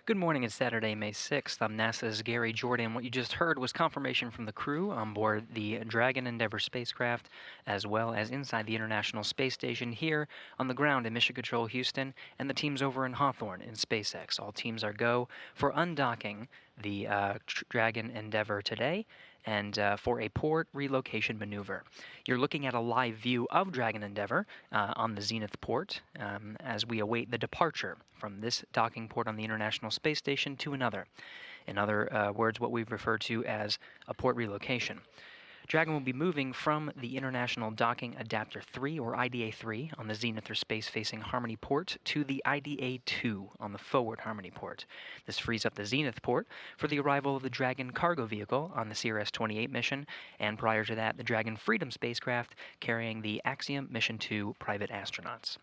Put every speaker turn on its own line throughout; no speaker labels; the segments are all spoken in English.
Good morning. It's Saturday, May 6th. I'm NASA's Gary Jordan. What you just heard was confirmation from the crew on board the Dragon Endeavour spacecraft, as well as inside the International Space Station here on the ground in Mission Control, Houston, and the teams over in Hawthorne in SpaceX. All teams are go for undocking the Dragon Endeavour today and for a port relocation maneuver. You're looking at a live view of Dragon Endeavour on the Zenith port as we await the departure from this docking port on the International Space Station to another. In other words, what we refer to as a port relocation. Dragon will be moving from the International Docking Adapter 3, or IDA-3, on the Zenith or space-facing Harmony port to the IDA-2 on the forward Harmony port. This frees up the Zenith port for the arrival of the Dragon cargo vehicle on the CRS-28 mission, and prior to that, the Dragon Freedom spacecraft carrying the Axiom Mission 2 private astronauts.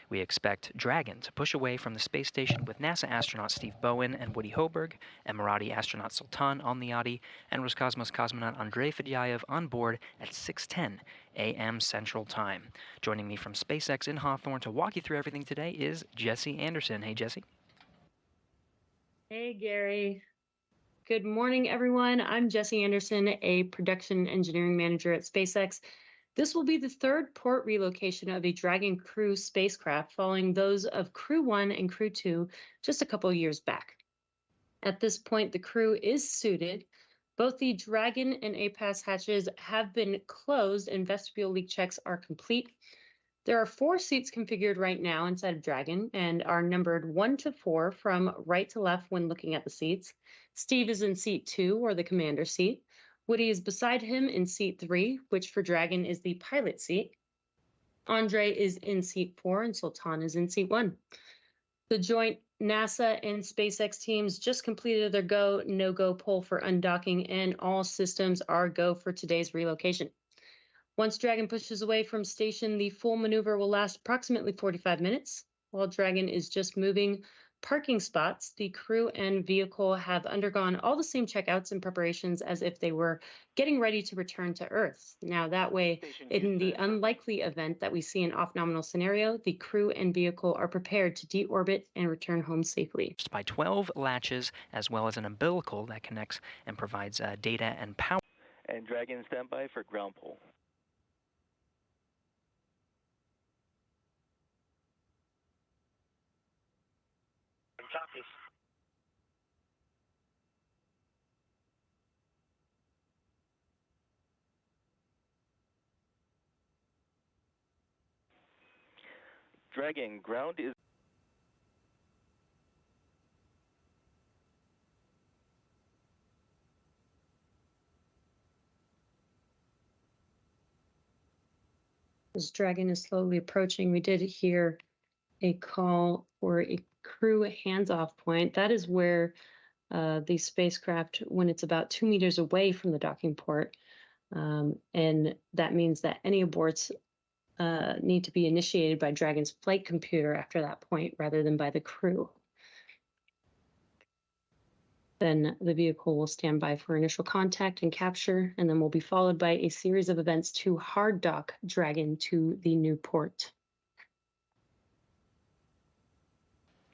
We expect Dragon to push away from the space station with NASA astronaut Steve Bowen and Woody Hoberg, Emirati astronaut Sultan Al-Niyadi, and Roscosmos cosmonaut Andrei Fedyaev on board at 6:10 a.m. Central Time. Joining me from SpaceX in Hawthorne to walk you through everything today is Jesse Anderson. Hey, Jesse.
Hey, Gary. Good morning, everyone. I'm Jesse Anderson, a production engineering manager at SpaceX. This will be the third port relocation of a Dragon crew spacecraft following those of Crew 1 and Crew 2 just a couple years back. At this point, the crew is suited. Both the Dragon and APAS hatches have been closed and vestibule leak checks are complete. There are 4 seats configured right now inside of Dragon and are numbered 1 to 4 from right to left when looking at the seats. Steve is in seat 2, or the commander seat. Woody is beside him in seat 3, which for Dragon is the pilot seat. Andre is in seat 4, and Sultan is in seat 1. The joint NASA and SpaceX teams just completed their go, no-go poll for undocking, and all systems are go for today's relocation. Once Dragon pushes away from station, the full maneuver will last approximately 45 minutes. While Dragon is just moving parking spots, the crew and vehicle have undergone all the same checkouts and preparations as if they were getting ready to return to Earth. Now, that way, in the unlikely event that we see an off-nominal scenario, the crew and vehicle are prepared to deorbit and return home safely.
By 12 latches, as well as an umbilical that connects and provides data and power.
And Dragon standby for ground pull.
Copy.
Dragon, ground is...
As Dragon is slowly approaching, we did hear a call for a crew hands-off point. That is where the spacecraft, when it's about 2 meters away from the docking port, and that means that any aborts need to be initiated by Dragon's flight computer after that point rather than by the crew. Then the vehicle will stand by for initial contact and capture, and then will be followed by a series of events to hard dock Dragon to the new port.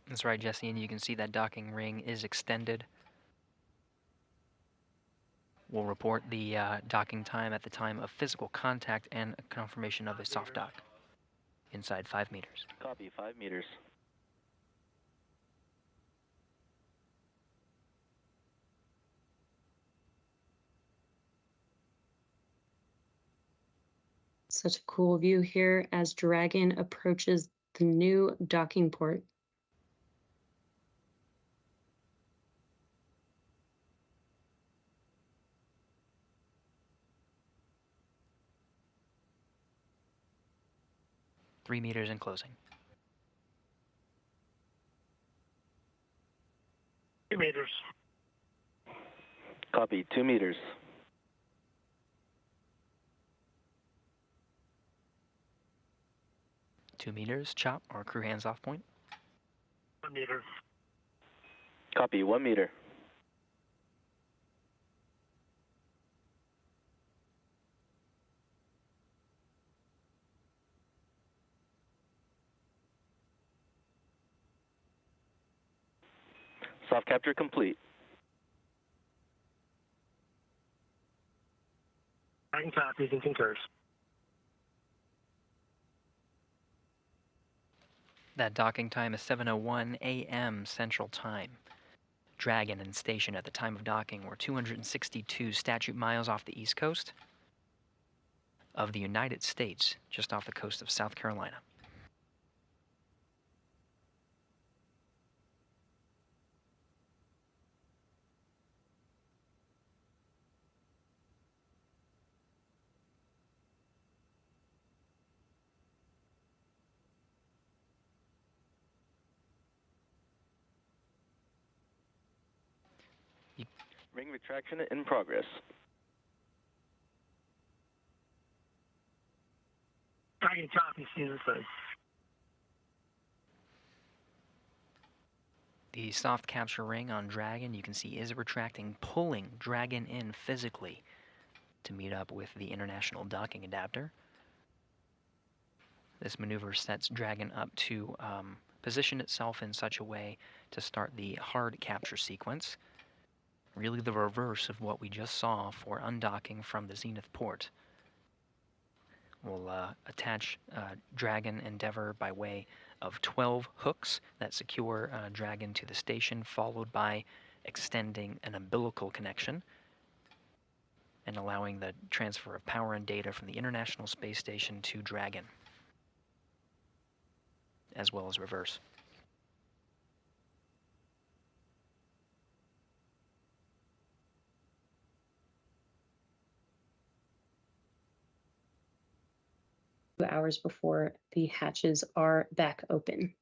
That's right, Jesse, and you can see that docking ring is extended. We'll report the docking time at the time of physical contact and a confirmation of a soft dock inside 5 meters.
Copy, 5 meters.
Such a cool view here as Dragon approaches the new docking port.
Three meters in closing.
2 meters.
Copy, 2 meters.
Two meters, chop, or crew hands-off point.
1 meter.
Copy, 1 meter. Soft capture complete.
Dragon copies and concurs.
That docking time is 7:01 a.m. Central Time. Dragon and station at the time of docking were 262 statute miles off the east coast of the United States, just off the coast of South Carolina.
Ring retraction in progress.
Dragon copies, see the same.
The soft capture ring on Dragon, you can see, is retracting, pulling Dragon in physically to meet up with the International Docking Adapter. This maneuver sets Dragon up to position itself in such a way to start the hard capture sequence. Really the reverse of what we just saw for undocking from the Zenith port. We'll attach Dragon Endeavour by way of 12 hooks that secure Dragon to the station, followed by extending an umbilical connection and allowing the transfer of power and data from the International Space Station to Dragon, as well as reverse.
Hours before the hatches are back open.